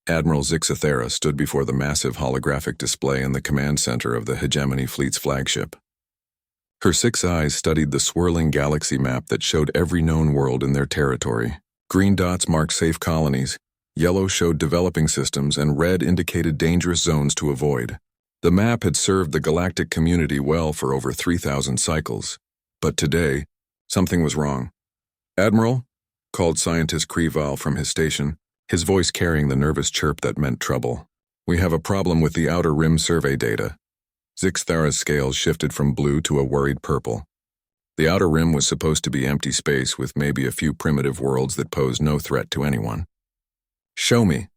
Admiral Zixathera stood before the massive holographic display in the command center of the Hegemony Fleet's flagship. Her 6 eyes studied the swirling galaxy map that showed every known world in their territory. Green dots marked safe colonies, yellow showed developing systems, and red indicated dangerous zones to avoid. The map had served the galactic community well for over 3,000 cycles. But today, something was wrong. "Admiral," called scientist Kreval from his station, his voice carrying the nervous chirp that meant trouble. "We have a problem with the outer rim survey data." Zixthera's scales shifted from blue to a worried purple. The outer rim was supposed to be empty space with maybe a few primitive worlds that posed no threat to anyone. "Show me."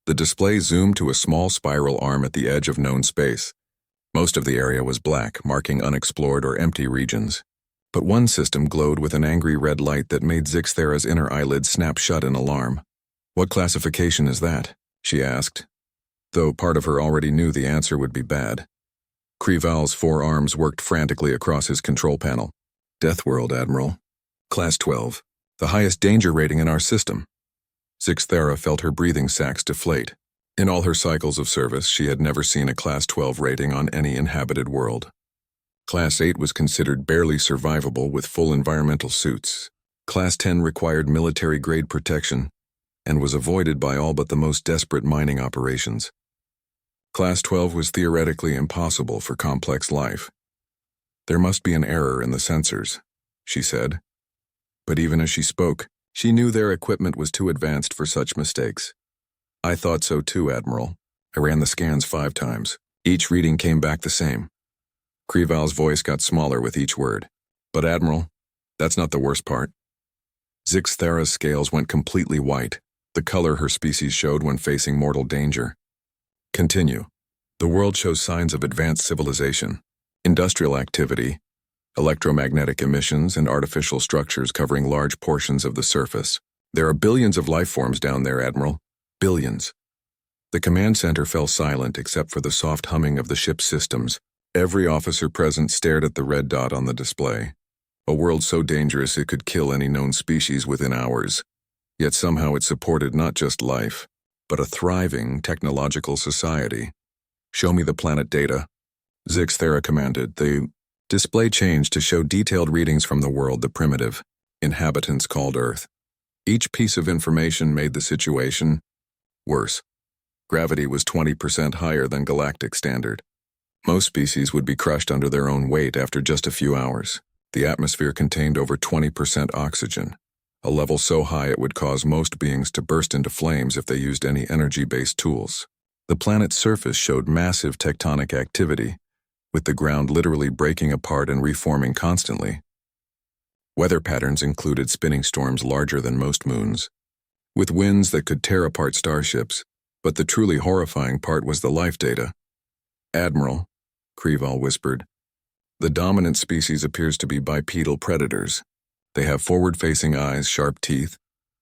The display zoomed to a small spiral arm at the edge of known space. Most of the area was black, marking unexplored or empty regions. But one system glowed with an angry red light that made Zixthera's inner eyelids snap shut in alarm. "What classification is that?" she asked, though part of her already knew the answer would be bad. Kreval's 4 arms worked frantically across his control panel. "Deathworld, Admiral. Class 12. The highest danger rating in our system." Zixthera felt her breathing sacs deflate. In all her cycles of service, she had never seen a Class 12 rating on any inhabited world. Class 8 was considered barely survivable with full environmental suits. Class 10 required military-grade protection and was avoided by all but the most desperate mining operations. Class 12 was theoretically impossible for complex life. "There must be an error in the sensors," she said. But even as she spoke, she knew their equipment was too advanced for such mistakes. "I thought so too, Admiral. I ran the scans 5 times. Each reading came back the same." Kreval's voice got smaller with each word. "But Admiral, that's not the worst part." Zixthera's scales went completely white, the color her species showed when facing mortal danger. "Continue. The world shows signs of advanced civilization, industrial activity, electromagnetic emissions, and artificial structures covering large portions of the surface. There are billions of life forms down there, Admiral. Billions." The command center fell silent except for the soft humming of the ship's systems. Every officer present stared at the red dot on the display. A world so dangerous it could kill any known species within hours. Yet somehow it supported not just life, but a thriving technological society. "Show me the planet data," Zixthera commanded. The display changed to show detailed readings from the world the primitive inhabitants called Earth. Each piece of information made the situation worse. Gravity was 20% higher than galactic standard. Most species would be crushed under their own weight after just a few hours. The atmosphere contained over 20% oxygen, a level so high it would cause most beings to burst into flames if they used any energy-based tools. The planet's surface showed massive tectonic activity, with the ground literally breaking apart and reforming constantly. Weather patterns included spinning storms larger than most moons, with winds that could tear apart starships, but the truly horrifying part was the life data. "Admiral," Kreval whispered, "the dominant species appears to be bipedal predators. They have forward-facing eyes, sharp teeth,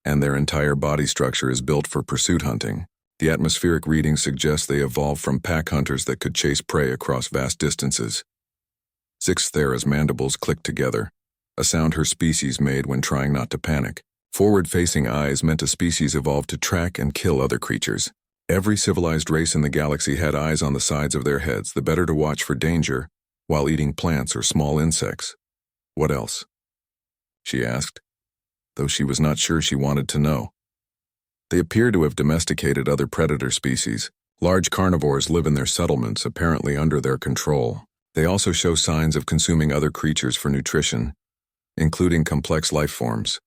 and their entire body structure is built for pursuit hunting. The atmospheric readings suggest they evolved from pack hunters that could chase prey across vast distances." Zixthera's mandibles clicked together, a sound her species made when trying not to panic. Forward-facing eyes meant a species evolved to track and kill other creatures. Every civilized race in the galaxy had eyes on the sides of their heads, the better to watch for danger, while eating plants or small insects. "What else?" she asked, though she was not sure she wanted to know. "They appear to have domesticated other predator species. Large carnivores live in their settlements, apparently under their control. They also show signs of consuming other creatures for nutrition, including complex life forms."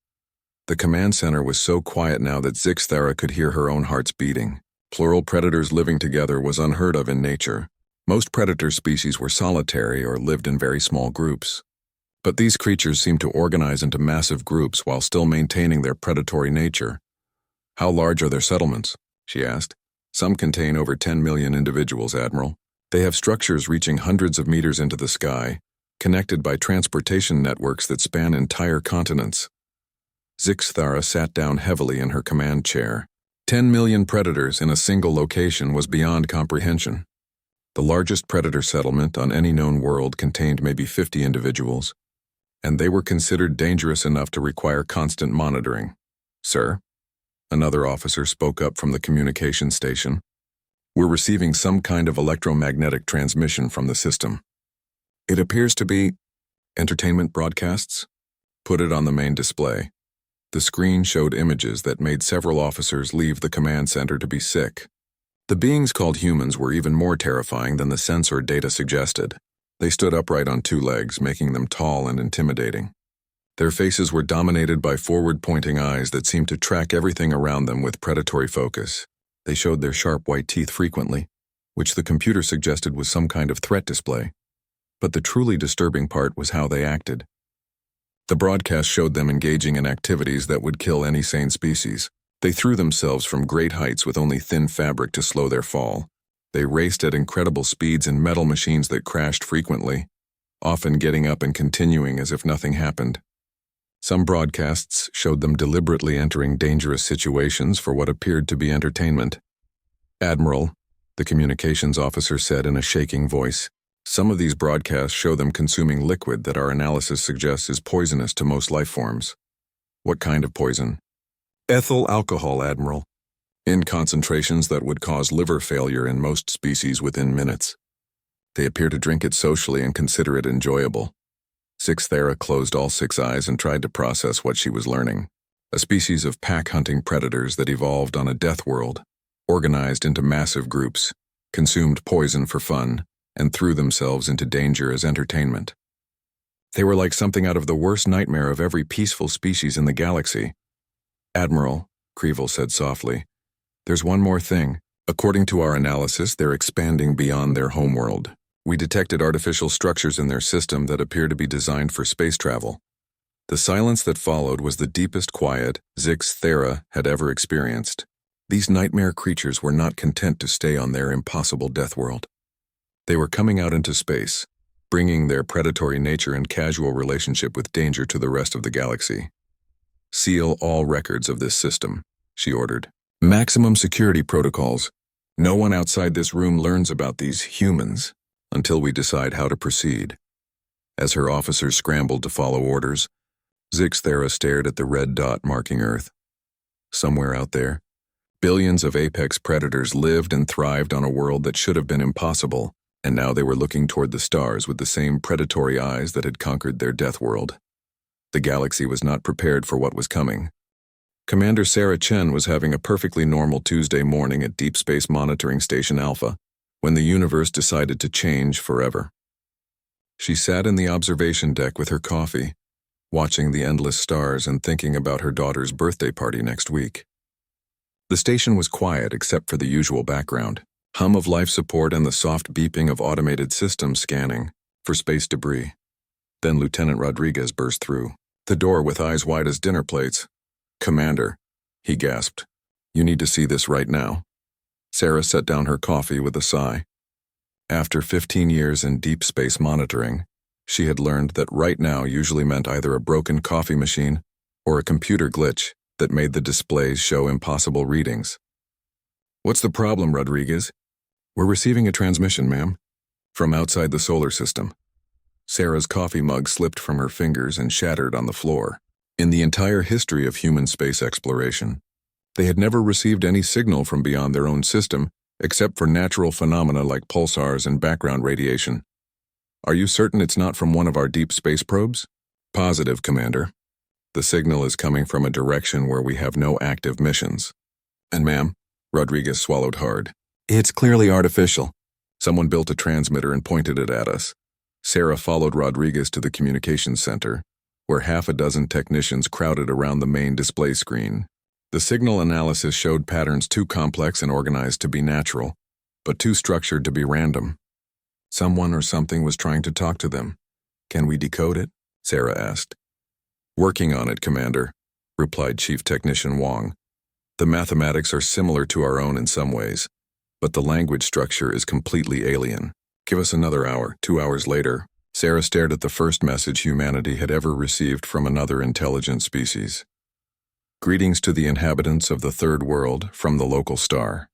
The command center was so quiet now that Zixthera could hear her own heart's beating. Plural predators living together was unheard of in nature. Most predator species were solitary or lived in very small groups. But these creatures seemed to organize into massive groups while still maintaining their predatory nature. "How large are their settlements?" she asked. "Some contain over 10 million individuals, Admiral. They have structures reaching hundreds of meters into the sky, connected by transportation networks that span entire continents." Zixthera sat down heavily in her command chair. 10 million predators in a single location was beyond comprehension. The largest predator settlement on any known world contained maybe 50 individuals, and they were considered dangerous enough to require constant monitoring. "Sir?" Another officer spoke up from the communication station. "We're receiving some kind of electromagnetic transmission from the system. It appears to be entertainment broadcasts. Put it on the main display." The screen showed images that made several officers leave the command center to be sick. The beings called humans were even more terrifying than the sensor data suggested. They stood upright on two legs, making them tall and intimidating. Their faces were dominated by forward-pointing eyes that seemed to track everything around them with predatory focus. They showed their sharp white teeth frequently, which the computer suggested was some kind of threat display. But the truly disturbing part was how they acted. The broadcast showed them engaging in activities that would kill any sane species. They threw themselves from great heights with only thin fabric to slow their fall. They raced at incredible speeds in metal machines that crashed frequently, often getting up and continuing as if nothing happened. Some broadcasts showed them deliberately entering dangerous situations for what appeared to be entertainment. "Admiral," the communications officer said in a shaking voice, "some of these broadcasts show them consuming liquid that our analysis suggests is poisonous to most life forms." "What kind of poison?" "Ethyl alcohol, Admiral. In concentrations that would cause liver failure in most species within minutes. They appear to drink it socially and consider it enjoyable." Six Thera closed all six eyes and tried to process what she was learning. A species of pack-hunting predators that evolved on a death world, organized into massive groups, consumed poison for fun, and threw themselves into danger as entertainment. They were like something out of the worst nightmare of every peaceful species in the galaxy. "Admiral," Creevil said softly, "there's one more thing. According to our analysis, they're expanding beyond their homeworld. We detected artificial structures in their system that appear to be designed for space travel." The silence that followed was the deepest quiet Six Thera had ever experienced. These nightmare creatures were not content to stay on their impossible death world. They were coming out into space, bringing their predatory nature and casual relationship with danger to the rest of the galaxy. "Seal all records of this system," she ordered. "Maximum security protocols. No one outside this room learns about these humans until we decide how to proceed." As her officers scrambled to follow orders, Six Thera stared at the red dot marking Earth. Somewhere out there, billions of apex predators lived and thrived on a world that should have been impossible, and now they were looking toward the stars with the same predatory eyes that had conquered their death world. The galaxy was not prepared for what was coming. Commander Sarah Chen was having a perfectly normal Tuesday morning at Deep Space Monitoring Station Alpha when the universe decided to change forever. She sat in the observation deck with her coffee, watching the endless stars and thinking about her daughter's birthday party next week. The station was quiet except for the usual background hum of life support and the soft beeping of automated systems scanning for space debris. Then Lieutenant Rodriguez burst through the door with eyes wide as dinner plates. "Commander," he gasped, "you need to see this right now." Sarah set down her coffee with a sigh. After 15 years in deep space monitoring, she had learned that right now usually meant either a broken coffee machine or a computer glitch that made the displays show impossible readings. "What's the problem, Rodriguez?" "We're receiving a transmission, ma'am, from outside the solar system." Sarah's coffee mug slipped from her fingers and shattered on the floor. In the entire history of human space exploration, they had never received any signal from beyond their own system except for natural phenomena like pulsars and background radiation. "Are you certain it's not from one of our deep space probes?" "Positive, Commander. The signal is coming from a direction where we have no active missions." "And ma'am," Rodriguez swallowed hard, "it's clearly artificial. Someone built a transmitter and pointed it at us." Sarah followed Rodriguez to the communications center, where half a dozen technicians crowded around the main display screen. The signal analysis showed patterns too complex and organized to be natural, but too structured to be random. Someone or something was trying to talk to them. "Can we decode it?" Sarah asked. "Working on it, Commander," replied Chief Technician Wong. "The mathematics are similar to our own in some ways, but the language structure is completely alien. Give us another hour." 2 hours later, Sarah stared at the first message humanity had ever received from another intelligent species. "Greetings to the inhabitants of the Third World from the local star."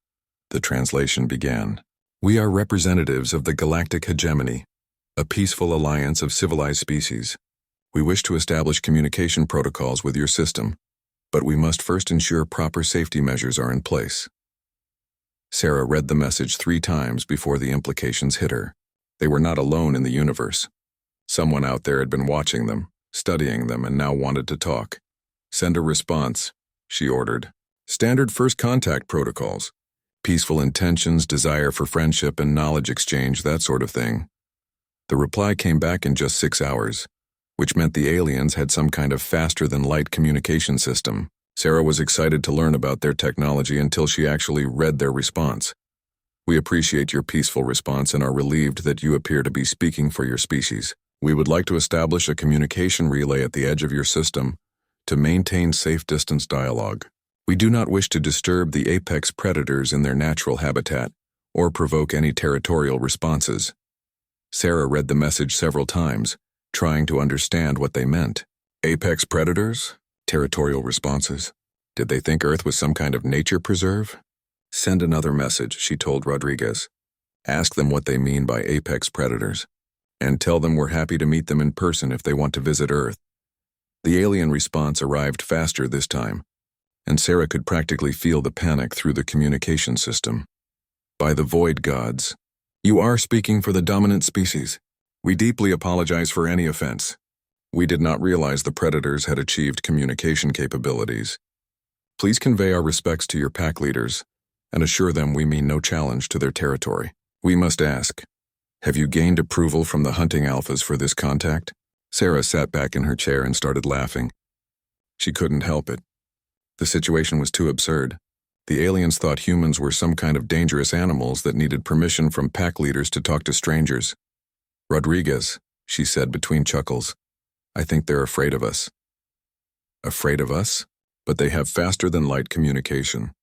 The translation began. "We are representatives of the Galactic Hegemony, a peaceful alliance of civilized species. We wish to establish communication protocols with your system. but we must first ensure proper safety measures are in place. Sarah read the message 3 times before the implications hit her. They were not alone in the universe. Someone out there had been watching them, studying them, and now wanted to talk. "Send a response," she ordered. "Standard first contact protocols. Peaceful intentions, desire for friendship and knowledge exchange, that sort of thing." The reply came back in just 6 hours, which meant the aliens had some kind of faster-than-light communication system. Sarah was excited to learn about their technology until she actually read their response. "We appreciate your peaceful response and are relieved that you appear to be speaking for your species. We would like to establish a communication relay at the edge of your system to maintain safe distance dialogue. We do not wish to disturb the apex predators in their natural habitat or provoke any territorial responses." Sarah read the message several times, trying to understand what they meant. Apex predators? Territorial responses? Did they think Earth was some kind of nature preserve? "Send another message," she told Rodriguez. "Ask them what they mean by apex predators, and tell them we're happy to meet them in person if they want to visit Earth." The alien response arrived faster this time, and Sarah could practically feel the panic through the communication system. "By the void gods, you are speaking for the dominant species. We deeply apologize for any offense. We did not realize the predators had achieved communication capabilities. Please convey our respects to your pack leaders and assure them we mean no challenge to their territory. We must ask, have you gained approval from the hunting alphas for this contact?" Sarah sat back in her chair and started laughing. She couldn't help it. The situation was too absurd. The aliens thought humans were some kind of dangerous animals that needed permission from pack leaders to talk to strangers. "Rodriguez," she said between chuckles, "I think they're afraid of us." "Afraid of us? But they have faster-than-light communication.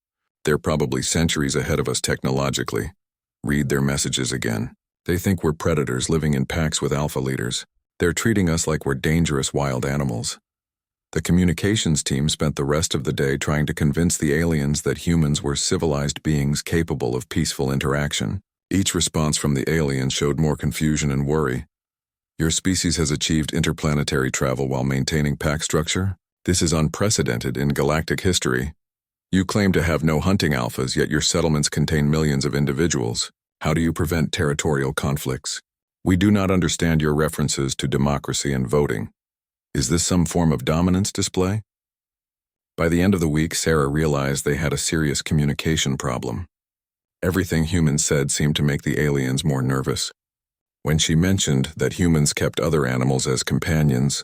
They're probably centuries ahead of us technologically. Read their messages again. They think we're predators living in packs with alpha leaders. They're treating us like we're dangerous wild animals." The communications team spent the rest of the day trying to convince the aliens that humans were civilized beings capable of peaceful interaction. Each response from the aliens showed more confusion and worry. "Your species has achieved interplanetary travel while maintaining pack structure? This is unprecedented in galactic history. You claim to have no hunting alphas, yet your settlements contain millions of individuals. How do you prevent territorial conflicts? We do not understand your references to democracy and voting. Is this some form of dominance display?" By the end of the week, Sarah realized they had a serious communication problem. Everything humans said seemed to make the aliens more nervous. When she mentioned that humans kept other animals as companions,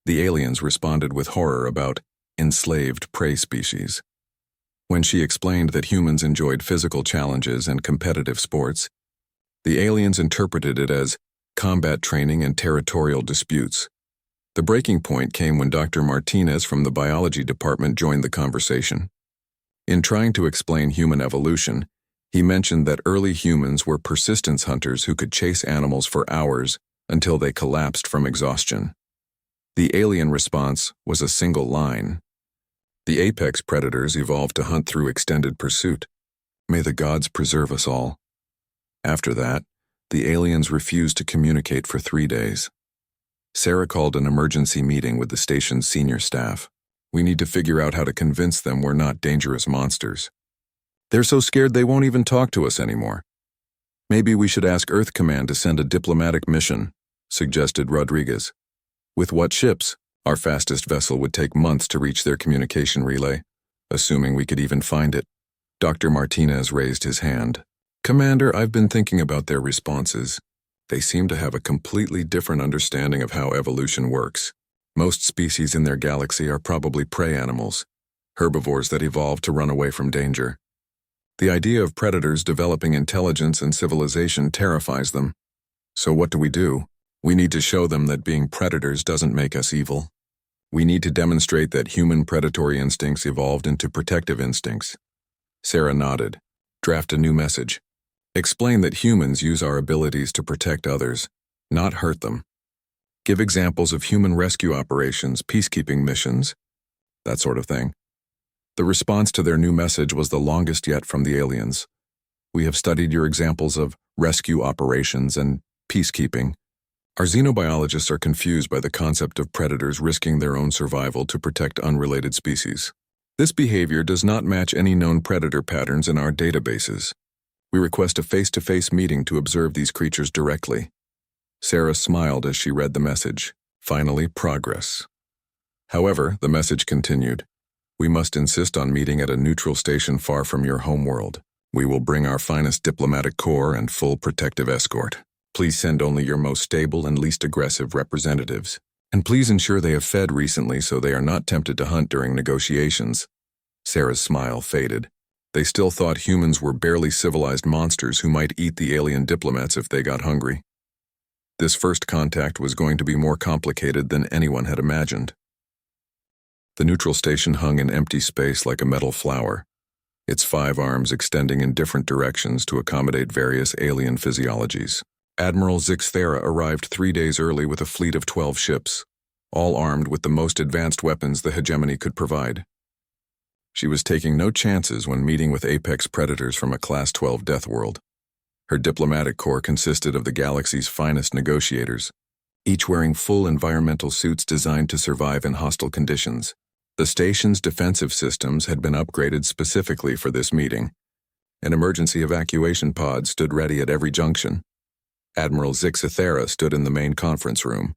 the aliens responded with horror about enslaved prey species. When she explained that humans enjoyed physical challenges and competitive sports, the aliens interpreted it as combat training and territorial disputes. The breaking point came when Dr. Martinez from the biology department joined the conversation. In trying to explain human evolution, he mentioned that early humans were persistence hunters who could chase animals for hours until they collapsed from exhaustion. The alien response was a single line. "The apex predators evolved to hunt through extended pursuit. May the gods preserve us all." After that, the aliens refused to communicate for 3 days. Sarah called an emergency meeting with the station's senior staff. "We need to figure out how to convince them we're not dangerous monsters. They're so scared they won't even talk to us anymore. Maybe we should ask Earth Command to send a diplomatic mission," suggested Rodriguez. "With what ships? Our fastest vessel would take months to reach their communication relay, assuming we could even find it." Dr. Martinez raised his hand. "Commander, I've been thinking about their responses. They seem to have a completely different understanding of how evolution works. Most species in their galaxy are probably prey animals, herbivores that evolved to run away from danger. The idea of predators developing intelligence and civilization terrifies them. So what do? We need to show them that being predators doesn't make us evil. We need to demonstrate that human predatory instincts evolved into protective instincts." Sarah nodded. "Draft a new message. Explain that humans use our abilities to protect others, not hurt them. Give examples of human rescue operations, peacekeeping missions, that sort of thing." The response to their new message was the longest yet from the aliens. "We have studied your examples of rescue operations and peacekeeping. Our xenobiologists are confused by the concept of predators risking their own survival to protect unrelated species. This behavior does not match any known predator patterns in our databases. We request a face-to-face meeting to observe these creatures directly. Sarah smiled as she read the message. Finally, progress. However, the message continued. We must insist on meeting at a neutral station far from your homeworld. We will bring our finest diplomatic corps and full protective escort. Please send only your most stable and least aggressive representatives. And please ensure they have fed recently so they are not tempted to hunt during negotiations. Sarah's smile faded. They still thought humans were barely civilized monsters who might eat the alien diplomats if they got hungry. This first contact was going to be more complicated than anyone had imagined. The neutral station hung in empty space like a metal flower, its 5 arms extending in different directions to accommodate various alien physiologies. Admiral Zixthera arrived 3 days early with a fleet of 12 ships, all armed with the most advanced weapons the hegemony could provide. She was taking no chances when meeting with apex predators from a Class 12 Deathworld. Her diplomatic corps consisted of the galaxy's finest negotiators, each wearing full environmental suits designed to survive in hostile conditions. The station's defensive systems had been upgraded specifically for this meeting. An emergency evacuation pod stood ready at every junction. Admiral Zixthera stood in the main conference room,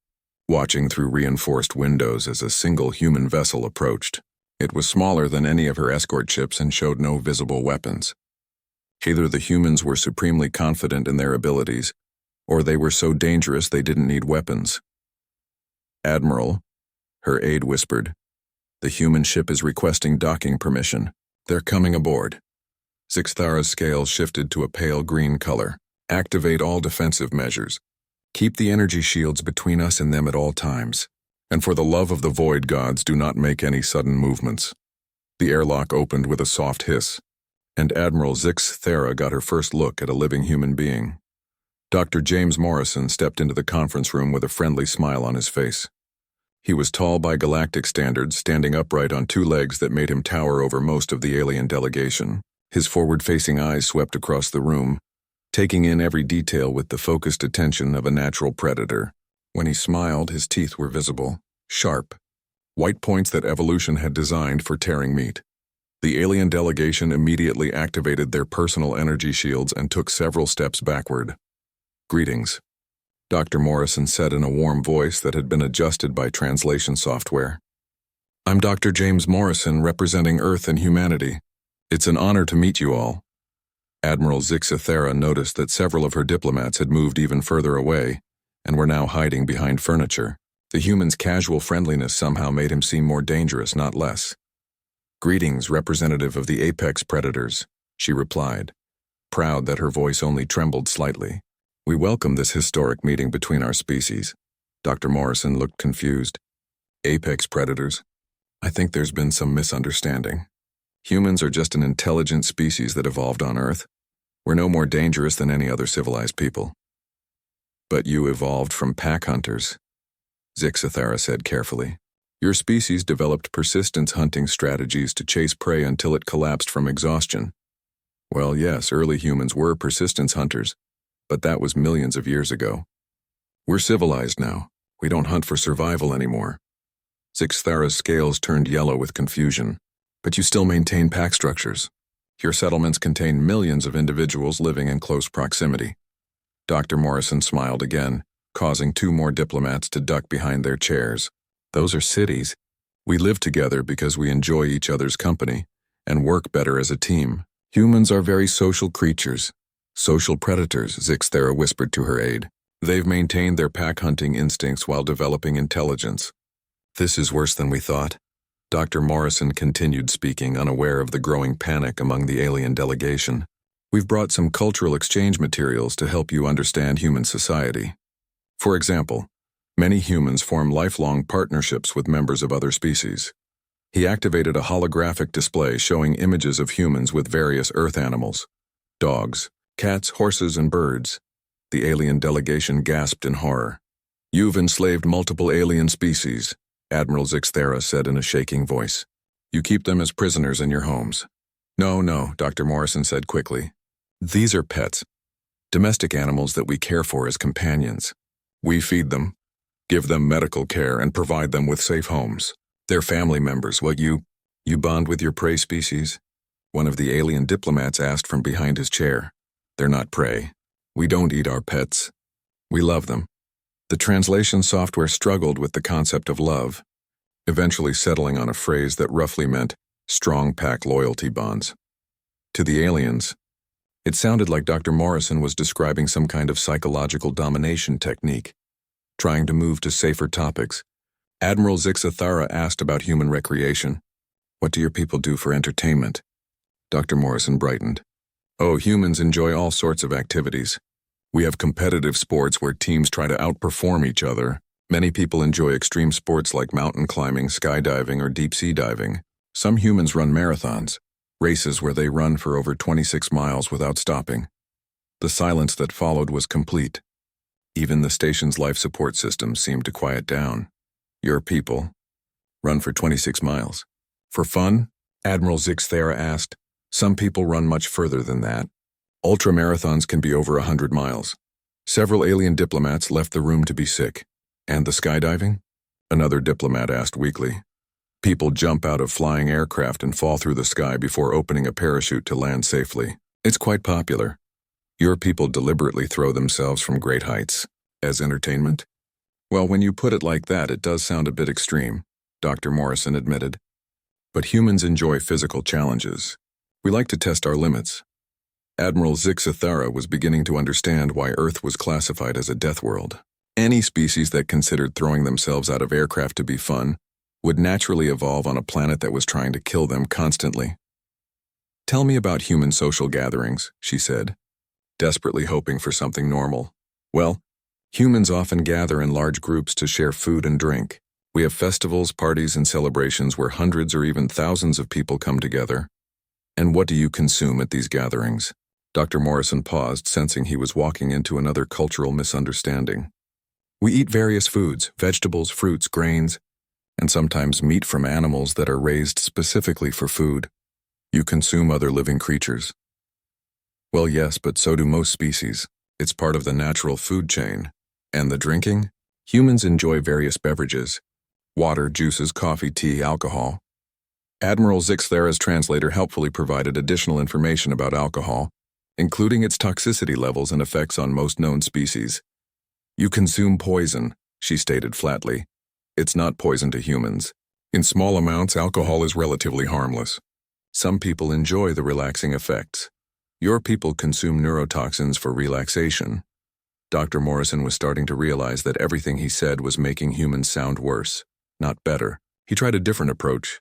watching through reinforced windows as a single human vessel approached. It was smaller than any of her escort ships and showed no visible weapons. Either the humans were supremely confident in their abilities, or they were so dangerous they didn't need weapons. Admiral, her aide whispered, the human ship is requesting docking permission. They're coming aboard. Zixthera's scale shifted to a pale green color. Activate all defensive measures. Keep the energy shields between us and them at all times. And for the love of the void gods, do not make any sudden movements. The airlock opened with a soft hiss, and Admiral Zixthera got her first look at a living human being. Dr. James Morrison stepped into the conference room with a friendly smile on his face. He was tall by galactic standards, standing upright on 2 legs that made him tower over most of the alien delegation. His forward-facing eyes swept across the room, taking in every detail with the focused attention of a natural predator. When he smiled, his teeth were visible, sharp, white points that evolution had designed for tearing meat. The alien delegation immediately activated their personal energy shields and took several steps backward. Greetings, Dr. Morrison said in a warm voice that had been adjusted by translation software. I'm Dr. James Morrison, representing Earth and humanity. It's an honor to meet you all. Admiral Zixthera noticed that several of her diplomats had moved even further away and were now hiding behind furniture. The human's casual friendliness somehow made him seem more dangerous, not less. Greetings, representative of the apex predators, she replied, proud that her voice only trembled slightly. We welcome this historic meeting between our species. Dr. Morrison looked confused. Apex predators? I think there's been some misunderstanding. Humans are just an intelligent species that evolved on Earth. We're no more dangerous than any other civilized people. But you evolved from pack hunters, Zixthera said carefully. Your species developed persistence hunting strategies to chase prey until it collapsed from exhaustion. Well, yes, early humans were persistence hunters, but that was millions of years ago. We're civilized now. We don't hunt for survival anymore. Zixthera's scales turned yellow with confusion. But you still maintain pack structures. Your settlements contain millions of individuals living in close proximity. Dr. Morrison smiled again, causing 2 more diplomats to duck behind their chairs. Those are cities. We live together because we enjoy each other's company and work better as a team. Humans are very social creatures. Social predators, Zixthera whispered to her aide. They've maintained their pack hunting instincts while developing intelligence. This is worse than we thought. Dr. Morrison continued speaking, unaware of the growing panic among the alien delegation. We've brought some cultural exchange materials to help you understand human society. For example, many humans form lifelong partnerships with members of other species. He activated a holographic display showing images of humans with various Earth animals: dogs, cats, horses, and birds. The alien delegation gasped in horror. You've enslaved multiple alien species, Admiral Zixthera said in a shaking voice. You keep them as prisoners in your homes. No, Dr. Morrison said quickly. These are pets, domestic animals that we care for as companions. We feed them, give them medical care, and provide them with safe homes. They're family members. You bond with your prey species? One of the alien diplomats asked from behind his chair. They're not prey. We don't eat our pets. We love them. The translation software struggled with the concept of love, eventually settling on a phrase that roughly meant strong pack loyalty bonds. To the aliens, it sounded like Dr. Morrison was describing some kind of psychological domination technique. Trying to move to safer topics, Admiral Zixathara asked about human recreation. What do your people do for entertainment? Dr. Morrison brightened. Oh, humans enjoy all sorts of activities. We have competitive sports where teams try to outperform each other. Many people enjoy extreme sports like mountain climbing, skydiving, or deep-sea diving. Some humans run marathons, races where they run for over 26 miles without stopping. The silence that followed was complete. Even the station's life support system seemed to quiet down. Your people run for 26 miles. For fun? Admiral Zixathara asked. Some people run much further than that. Ultramarathons can be over 100 miles. Several alien diplomats left the room to be sick. And the skydiving? Another diplomat asked weakly. People jump out of flying aircraft and fall through the sky before opening a parachute to land safely. It's quite popular. Your people deliberately throw themselves from great heights. As entertainment? Well, when you put it like that, it does sound a bit extreme, Dr. Morrison admitted. But humans enjoy physical challenges. We like to test our limits. Admiral Zixathara was beginning to understand why Earth was classified as a death world. Any species that considered throwing themselves out of aircraft to be fun would naturally evolve on a planet that was trying to kill them constantly. Tell me about human social gatherings, she said, desperately hoping for something normal. Well, humans often gather in large groups to share food and drink. We have festivals, parties, and celebrations where hundreds or even thousands of people come together. And what do you consume at these gatherings? Dr. Morrison paused, sensing he was walking into another cultural misunderstanding. We eat various foods, vegetables, fruits, grains, and sometimes meat from animals that are raised specifically for food. You consume other living creatures. Well, yes, but so do most species. It's part of the natural food chain. And the drinking? Humans enjoy various beverages. Water, juices, coffee, tea, alcohol. Admiral Zixathara's translator helpfully provided additional information about alcohol, including its toxicity levels and effects on most known species. You consume poison, she stated flatly. It's not poison to humans. In small amounts, alcohol is relatively harmless. Some people enjoy the relaxing effects. Your people consume neurotoxins for relaxation. Dr. Morrison was starting to realize that everything he said was making humans sound worse, not better. He tried a different approach.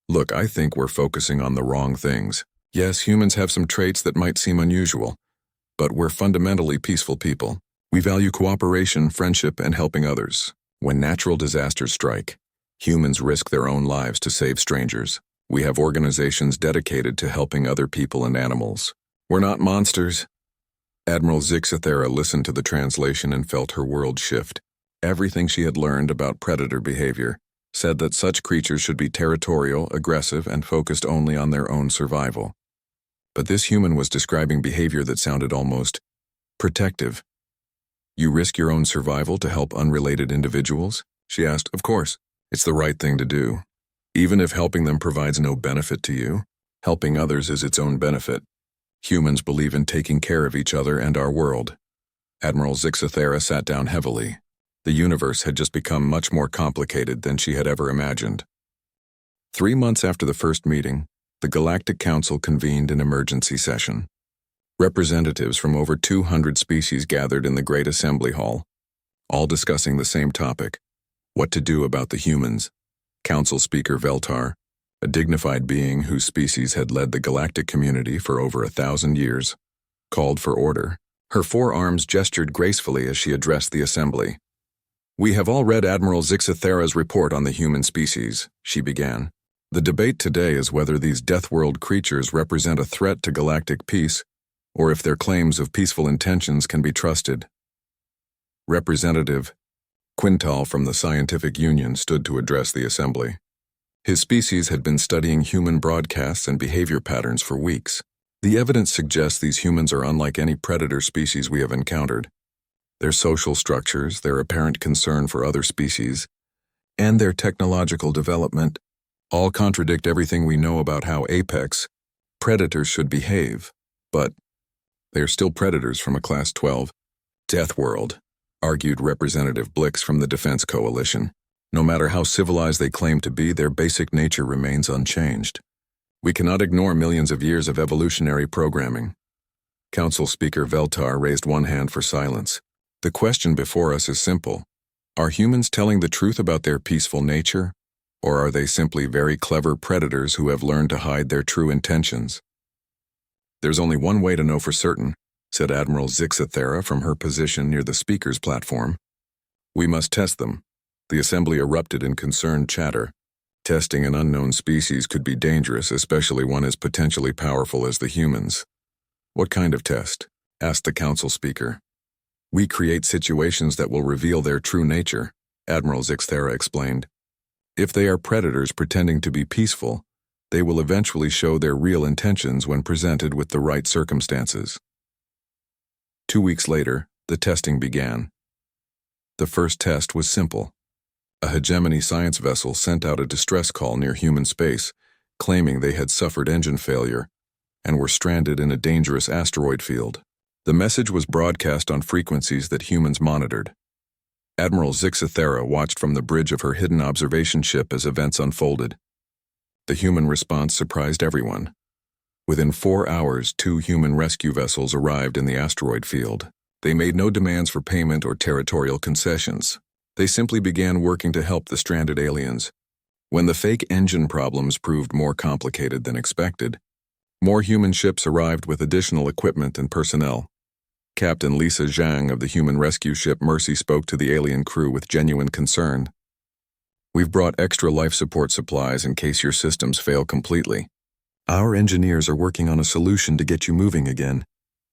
Look, I think we're focusing on the wrong things. Yes, humans have some traits that might seem unusual, but we're fundamentally peaceful people. We value cooperation, friendship, and helping others. When natural disasters strike, humans risk their own lives to save strangers. We have organizations dedicated to helping other people and animals. We're not monsters. Admiral Zixathara listened to the translation and felt her world shift. Everything she had learned about predator behavior said that such creatures should be territorial, aggressive, and focused only on their own survival. But this human was describing behavior that sounded almost protective. You risk your own survival to help unrelated individuals? She asked. Of course, it's the right thing to do. Even if helping them provides no benefit to you, helping others is its own benefit. Humans believe in taking care of each other and our world. Admiral Zixathara sat down heavily. The universe had just become much more complicated than she had ever imagined. 3 months after the first meeting, the Galactic Council convened an emergency session. Representatives from over 200 species gathered in the Great Assembly Hall, all discussing the same topic: what to do about the humans. Council Speaker Veltar, a dignified being whose species had led the galactic community for over 1,000 years, called for order. Her forearms gestured gracefully as she addressed the assembly. We have all read Admiral Zixathara's report on the human species, she began. The debate today is whether these Deathworld creatures represent a threat to galactic peace, or if their claims of peaceful intentions can be trusted. Representative Quintal from the Scientific Union stood to address the assembly. His species had been studying human broadcasts and behavior patterns for weeks. The evidence suggests these humans are unlike any predator species we have encountered. Their social structures, their apparent concern for other species, and their technological development all contradict everything we know about how apex predators should behave. But they are still predators from a Class 12. Deathworld, argued Representative Blix from the Defense Coalition. No matter how civilized they claim to be, their basic nature remains unchanged. We cannot ignore millions of years of evolutionary programming. Council Speaker Veltar raised one hand for silence. The question before us is simple. Are humans telling the truth about their peaceful nature, or are they simply very clever predators who have learned to hide their true intentions? There's only one way to know for certain, said Admiral Zixathera from her position near the speaker's platform. We must test them. The assembly erupted in concerned chatter. Testing an unknown species could be dangerous, especially one as potentially powerful as the humans. What kind of test? Asked the council speaker. We create situations that will reveal their true nature, Admiral Zixathera explained. If they are predators pretending to be peaceful, they will eventually show their real intentions when presented with the right circumstances. 2 weeks later, the testing began. The first test was simple. A hegemony science vessel sent out a distress call near human space, claiming they had suffered engine failure and were stranded in a dangerous asteroid field. The message was broadcast on frequencies that humans monitored. Admiral Zixathera watched from the bridge of her hidden observation ship as events unfolded. The human response surprised everyone. Within 4 hours, 2 human rescue vessels arrived in the asteroid field. They made no demands for payment or territorial concessions. They simply began working to help the stranded aliens. When the fake engine problems proved more complicated than expected, more human ships arrived with additional equipment and personnel. Captain Lisa Zhang of the human rescue ship Mercy spoke to the alien crew with genuine concern. We've brought extra life support supplies in case your systems fail completely. Our engineers are working on a solution to get you moving again.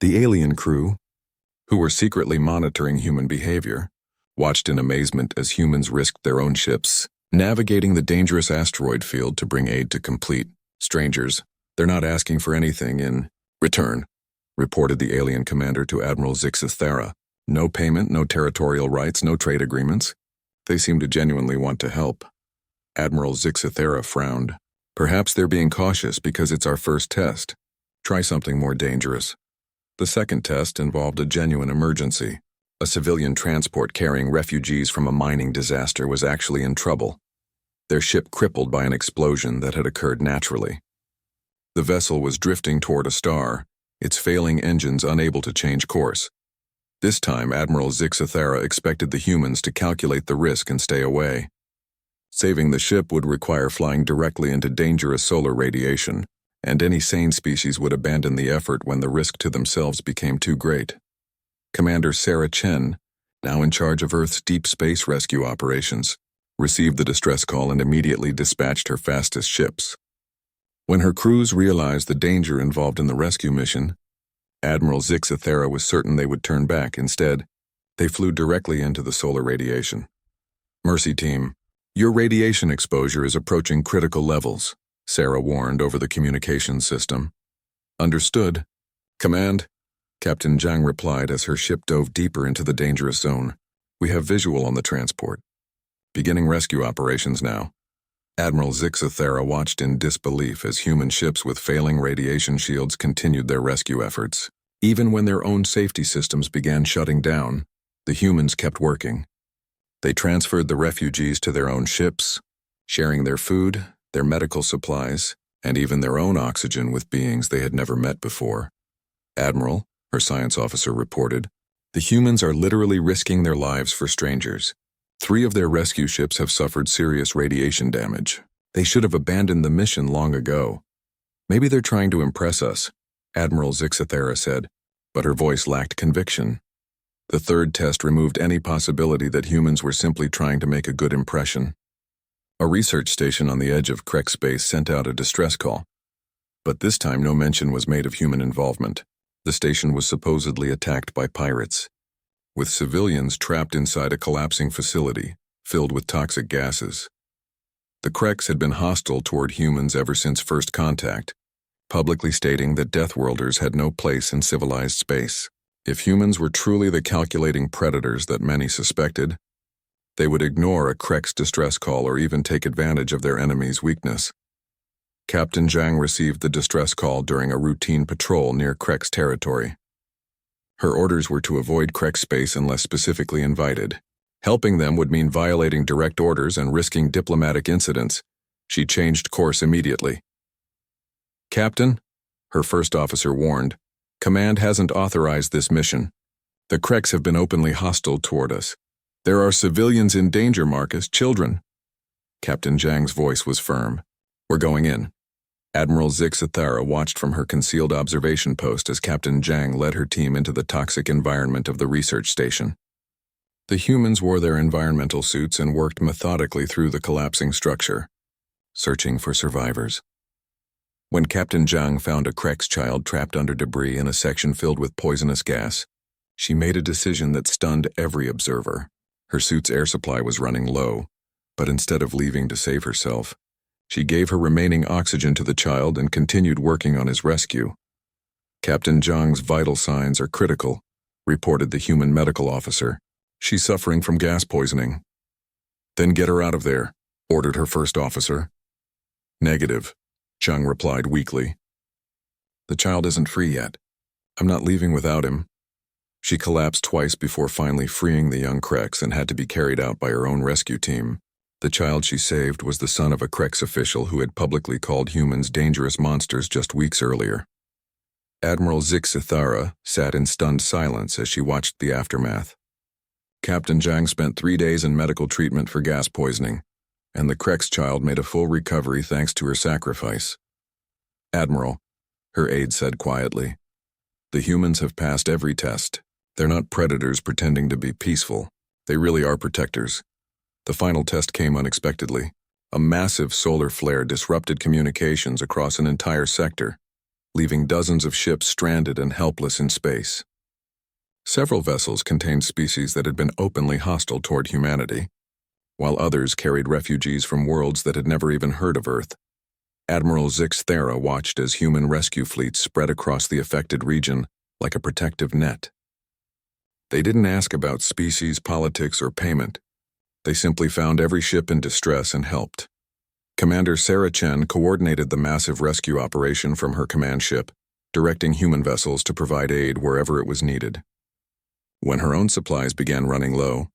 The alien crew, who were secretly monitoring human behavior, watched in amazement as humans risked their own ships, navigating the dangerous asteroid field to bring aid to complete strangers. They're not asking for anything in return, reported the alien commander to Admiral Zixathera. No payment, no territorial rights, no trade agreements. They seem to genuinely want to help. Admiral Zixathera frowned. Perhaps they're being cautious because it's our first test. Try something more dangerous. The second test involved a genuine emergency. A civilian transport carrying refugees from a mining disaster was actually in trouble. Their ship crippled by an explosion that had occurred naturally. The vessel was drifting toward a star, its failing engines unable to change course. This time, Admiral Zixathera expected the humans to calculate the risk and stay away. Saving the ship would require flying directly into dangerous solar radiation, and any sane species would abandon the effort when the risk to themselves became too great. Commander Sarah Chen, now in charge of Earth's deep space rescue operations, received the distress call and immediately dispatched her fastest ships. When her crews realized the danger involved in the rescue mission, Admiral Zixathera was certain they would turn back. Instead, they flew directly into the solar radiation. Mercy team, your radiation exposure is approaching critical levels, Sarah warned over the communications system. Understood. Command, Captain Zhang replied as her ship dove deeper into the dangerous zone. We have visual on the transport. Beginning rescue operations now. Admiral Zixathera watched in disbelief as human ships with failing radiation shields continued their rescue efforts. Even when their own safety systems began shutting down, the humans kept working. They transferred the refugees to their own ships, sharing their food, their medical supplies, and even their own oxygen with beings they had never met before. Admiral, her science officer reported, the humans are literally risking their lives for strangers. 3 of their rescue ships have suffered serious radiation damage. They should have abandoned the mission long ago. Maybe they're trying to impress us, Admiral Zixathera said, but her voice lacked conviction. The third test removed any possibility that humans were simply trying to make a good impression. A research station on the edge of Krek space sent out a distress call. But this time no mention was made of human involvement. The station was supposedly attacked by pirates, with civilians trapped inside a collapsing facility filled with toxic gases. The Kreks had been hostile toward humans ever since first contact, publicly stating that Deathworlders had no place in civilized space. If humans were truly the calculating predators that many suspected, they would ignore a Krex distress call or even take advantage of their enemy's weakness. Captain Zhang received the distress call during a routine patrol near Krex territory. Her orders were to avoid Krex space unless specifically invited. Helping them would mean violating direct orders and risking diplomatic incidents. She changed course immediately. "Captain," her first officer warned, "Command hasn't authorized this mission. The Krex have been openly hostile toward us. There are civilians in danger, Marcus, children." Captain Zhang's voice was firm. "We're going in." Admiral Zixathara watched from her concealed observation post as Captain Zhang led her team into the toxic environment of the research station. The humans wore their environmental suits and worked methodically through the collapsing structure, searching for survivors. When Captain Zhang found a Krex child trapped under debris in a section filled with poisonous gas, she made a decision that stunned every observer. Her suit's air supply was running low, but instead of leaving to save herself, she gave her remaining oxygen to the child and continued working on his rescue. "Captain Zhang's vital signs are critical," reported the human medical officer. "She's suffering from gas poisoning." "Then get her out of there," ordered her first officer. "Negative," Zhang replied weakly. "The child isn't free yet. I'm not leaving without him." She collapsed twice before finally freeing the young Krex and had to be carried out by her own rescue team. The child she saved was the son of a Krex official who had publicly called humans dangerous monsters just weeks earlier. Admiral Zixathara sat in stunned silence as she watched the aftermath. Captain Zhang spent 3 days in medical treatment for gas poisoning, and the Krex child made a full recovery thanks to her sacrifice. "Admiral," her aide said quietly, "the humans have passed every test. They're not predators pretending to be peaceful. They really are protectors." The final test came unexpectedly. A massive solar flare disrupted communications across an entire sector, leaving dozens of ships stranded and helpless in space. Several vessels contained species that had been openly hostile toward humanity, while others carried refugees from worlds that had never even heard of Earth. Admiral Zixathara watched as human rescue fleets spread across the affected region like a protective net. They didn't ask about species, politics, or payment. They simply found every ship in distress and helped. Commander Sarah Chen coordinated the massive rescue operation from her command ship, directing human vessels to provide aid wherever it was needed. When her own supplies began running low,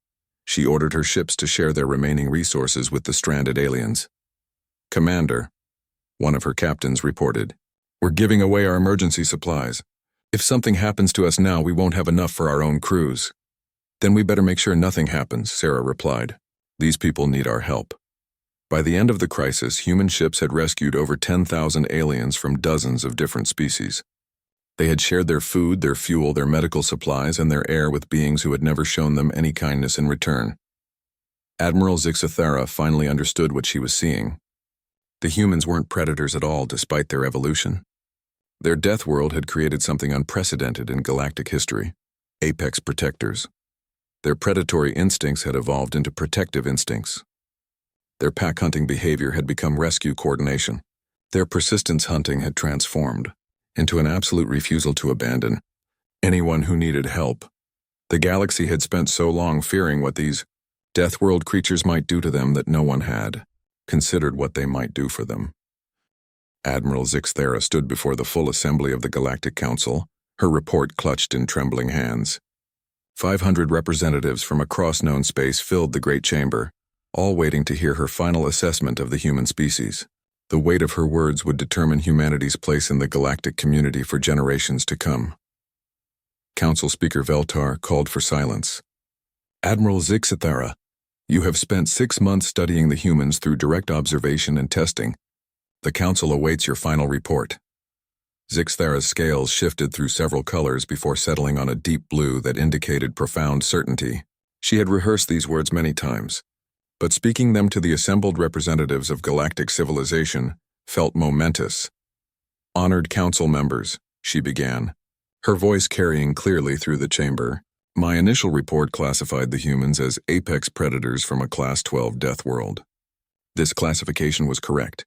she ordered her ships to share their remaining resources with the stranded aliens. "Commander," one of her captains reported, "we're giving away our emergency supplies. If something happens to us now, we won't have enough for our own crews." "Then we better make sure nothing happens," Sarah replied. "These people need our help." By the end of the crisis, human ships had rescued over 10,000 aliens from dozens of different species. They had shared their food, their fuel, their medical supplies, and their air with beings who had never shown them any kindness in return. Admiral Zixathara finally understood what she was seeing. The humans weren't predators at all despite their evolution. Their death world had created something unprecedented in galactic history: apex protectors. Their predatory instincts had evolved into protective instincts. Their pack-hunting behavior had become rescue coordination. Their persistence hunting had transformed into an absolute refusal to abandon anyone who needed help. The galaxy had spent so long fearing what these death world creatures might do to them that no one had considered what they might do for them. Admiral Zixathara stood before the full assembly of the Galactic Council, her report clutched in trembling hands. 500 representatives from across known space filled the great chamber, all waiting to hear her final assessment of the human species. The weight of her words would determine humanity's place in the galactic community for generations to come. Council Speaker Veltar called for silence. "Admiral Zixathara, you have spent 6 months studying the humans through direct observation and testing. The Council awaits your final report." Zixathara's scales shifted through several colors before settling on a deep blue that indicated profound certainty. She had rehearsed these words many times, but speaking them to the assembled representatives of galactic civilization felt momentous. "Honored council members," she began, her voice carrying clearly through the chamber, "my initial report classified the humans as apex predators from a Class 12 death world. This classification was correct.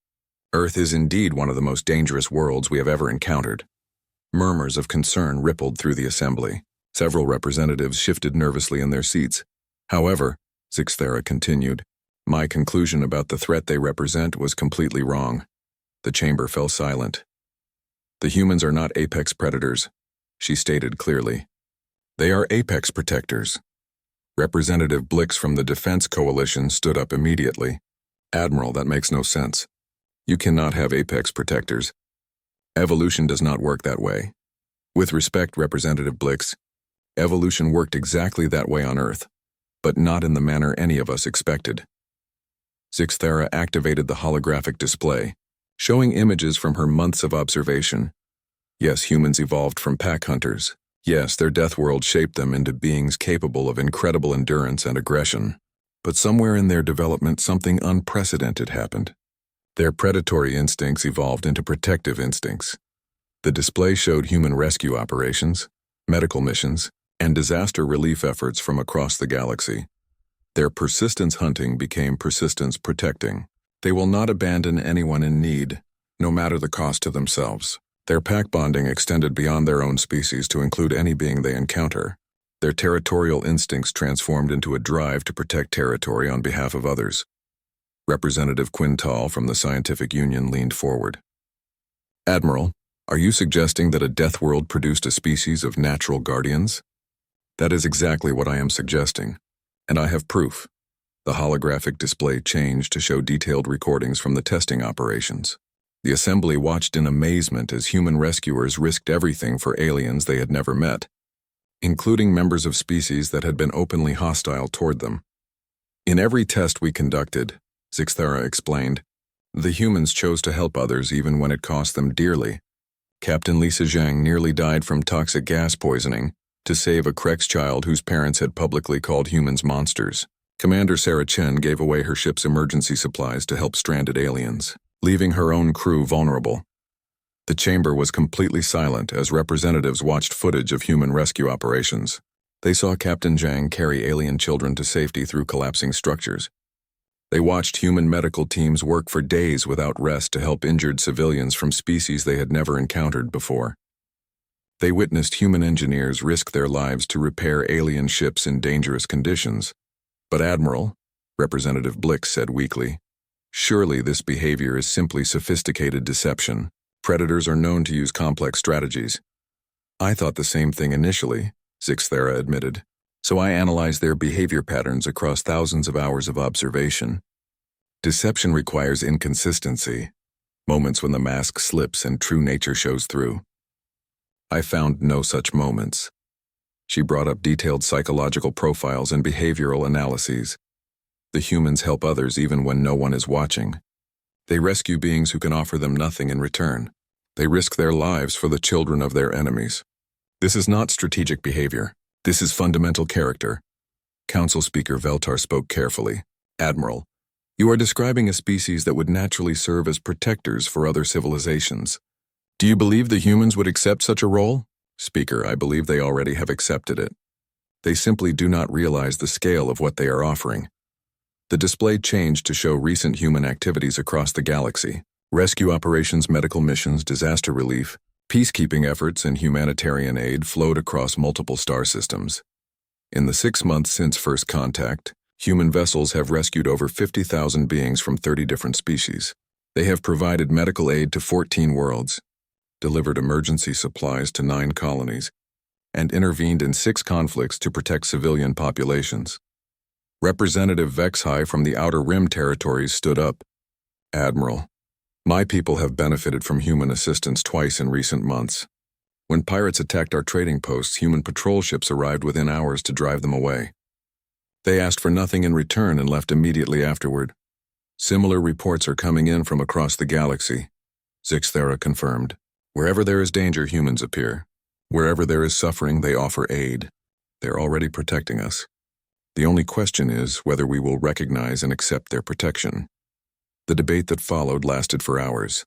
Earth is indeed one of the most dangerous worlds we have ever encountered." Murmurs of concern rippled through the assembly. Several representatives shifted nervously in their seats. However, Zixthera continued, my conclusion about the threat they represent was completely wrong. The chamber fell silent. The humans are not apex predators, she stated clearly. They are apex protectors. Representative Blix from the Defense Coalition stood up immediately. Admiral, that makes no sense. You cannot have apex protectors. Evolution does not work that way. With respect, Representative Blix, evolution worked exactly that way on Earth, but not in the manner any of us expected. Zixthera activated the holographic display, showing images from her months of observation. Yes, humans evolved from pack hunters. Yes, their death world shaped them into beings capable of incredible endurance and aggression. But somewhere in their development, something unprecedented happened. Their predatory instincts evolved into protective instincts. The display showed human rescue operations, medical missions, and disaster relief efforts from across the galaxy. Their persistence hunting became persistence protecting. They will not abandon anyone in need, no matter the cost to themselves. Their pack bonding extended beyond their own species to include any being they encounter. Their territorial instincts transformed into a drive to protect territory on behalf of others. Representative Quintal from the Scientific Union leaned forward. Admiral, are you suggesting that a death world produced a species of natural guardians? That is exactly what I am suggesting, and I have proof. The holographic display changed to show detailed recordings from the testing operations. The assembly watched in amazement as human rescuers risked everything for aliens they had never met, including members of species that had been openly hostile toward them. In every test we conducted, Zixthera explained, the humans chose to help others even when it cost them dearly. Captain Lisa Zhang nearly died from toxic gas poisoning to save a Krex child whose parents had publicly called humans monsters. Commander Sarah Chen gave away her ship's emergency supplies to help stranded aliens, leaving her own crew vulnerable. The chamber was completely silent as representatives watched footage of human rescue operations. They saw Captain Zhang carry alien children to safety through collapsing structures. They watched human medical teams work for days without rest to help injured civilians from species they had never encountered before. They witnessed human engineers risk their lives to repair alien ships in dangerous conditions. But Admiral, Representative Blix said weakly, surely this behavior is simply sophisticated deception. Predators are known to use complex strategies. I thought the same thing initially, Zixthera admitted, so I analyzed their behavior patterns across thousands of hours of observation. Deception requires inconsistency, moments when the mask slips and true nature shows through. I found no such moments. She brought up detailed psychological profiles and behavioral analyses. The humans help others even when no one is watching. They rescue beings who can offer them nothing in return. They risk their lives for the children of their enemies. This is not strategic behavior. This is fundamental character. Council Speaker Veltar spoke carefully. Admiral, you are describing a species that would naturally serve as protectors for other civilizations. Do you believe the humans would accept such a role? Speaker, I believe they already have accepted it. They simply do not realize the scale of what they are offering. The display changed to show recent human activities across the galaxy: rescue operations, medical missions, disaster relief, peacekeeping efforts, and humanitarian aid flowed across multiple star systems. In the 6 months since first contact, human vessels have rescued over 50,000 beings from 30 different species. They have provided medical aid to 14 worlds, delivered emergency supplies to 9 colonies, and intervened in 6 conflicts to protect civilian populations. Representative Vexhai from the Outer Rim territories stood up. Admiral, my people have benefited from human assistance twice in recent months. When pirates attacked our trading posts, human patrol ships arrived within hours to drive them away. They asked for nothing in return and left immediately afterward. Similar reports are coming in from across the galaxy, Zixthera confirmed. Wherever there is danger, humans appear. Wherever there is suffering, they offer aid. They're already protecting us. The only question is whether we will recognize and accept their protection. The debate that followed lasted for hours.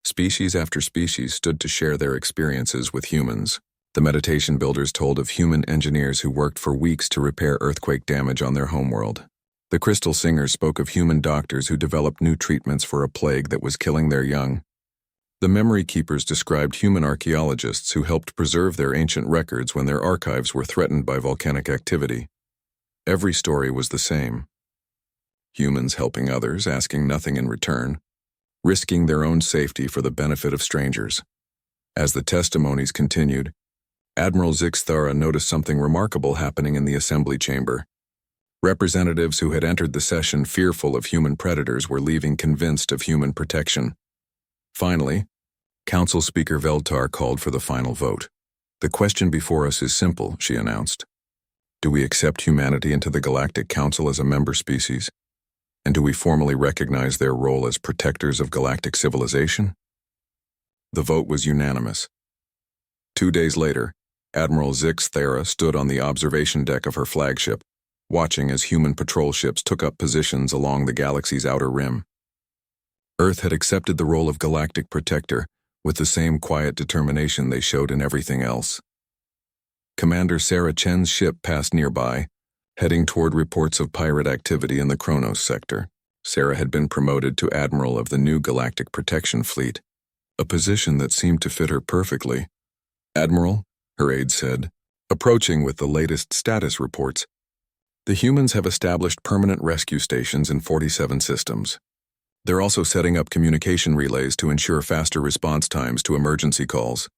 Species after species stood to share their experiences with humans. The meditation builders told of human engineers who worked for weeks to repair earthquake damage on their homeworld. The crystal singers spoke of human doctors who developed new treatments for a plague that was killing their young. The memory keepers described human archaeologists who helped preserve their ancient records when their archives were threatened by volcanic activity. Every story was the same. Humans helping others, asking nothing in return, risking their own safety for the benefit of strangers. As the testimonies continued, Admiral Zixthara noticed something remarkable happening in the assembly chamber. Representatives who had entered the session fearful of human predators were leaving convinced of human protection. Finally, Council Speaker Veltar called for the final vote. "The question before us is simple," she announced. "Do we accept humanity into the Galactic Council as a member species? And do we formally recognize their role as protectors of galactic civilization?" The vote was unanimous. 2 days later, Admiral Zixthara stood on the observation deck of her flagship, watching as human patrol ships took up positions along the galaxy's outer rim. Earth had accepted the role of galactic protector with the same quiet determination they showed in everything else. Commander Sarah Chen's ship passed nearby, heading toward reports of pirate activity in the Kronos sector. Sarah had been promoted to Admiral of the new Galactic Protection Fleet, a position that seemed to fit her perfectly. "Admiral," her aide said, approaching with the latest status reports, "the humans have established permanent rescue stations in 47 systems. They're also setting up communication relays to ensure faster response times to emergency calls."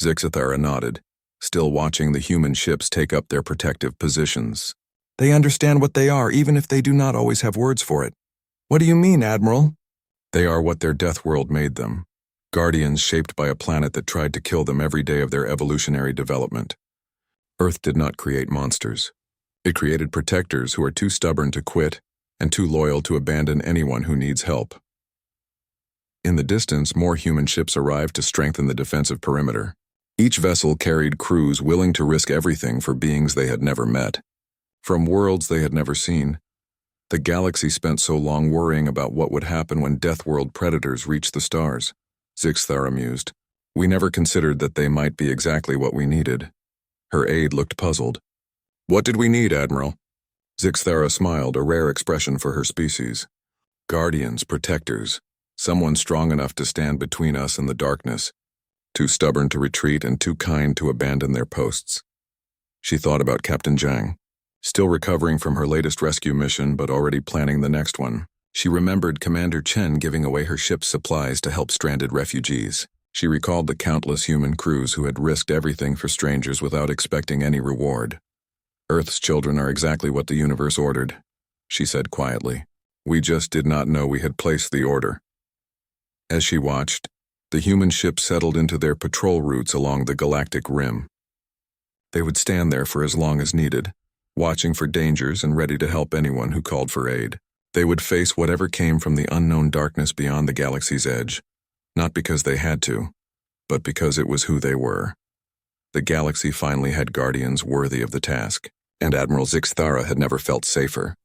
Zixthara nodded, still watching the human ships take up their protective positions. "They understand what they are, even if they do not always have words for it." "What do you mean, Admiral?" "They are what their death world made them. Guardians shaped by a planet that tried to kill them every day of their evolutionary development. Earth did not create monsters. It created protectors who are too stubborn to quit and too loyal to abandon anyone who needs help." In the distance, more human ships arrived to strengthen the defensive perimeter. Each vessel carried crews willing to risk everything for beings they had never met, from worlds they had never seen. The galaxy spent so long worrying about what would happen when Deathworld predators reached the stars, Zixthara mused. "We never considered that they might be exactly what we needed." Her aide looked puzzled. "What did we need, Admiral?" Zixthara smiled, a rare expression for her species. "Guardians, protectors, someone strong enough to stand between us and the darkness, too stubborn to retreat and too kind to abandon their posts." She thought about Captain Zhang, still recovering from her latest rescue mission but already planning the next one. She remembered Commander Chen giving away her ship's supplies to help stranded refugees. She recalled the countless human crews who had risked everything for strangers without expecting any reward. "Earth's children are exactly what the universe ordered," she said quietly. "We just did not know we had placed the order." As she watched, the human ships settled into their patrol routes along the galactic rim. They would stand there for as long as needed, watching for dangers and ready to help anyone who called for aid. They would face whatever came from the unknown darkness beyond the galaxy's edge, not because they had to, but because it was who they were. The galaxy finally had guardians worthy of the task, and Admiral Zixthara had never felt safer.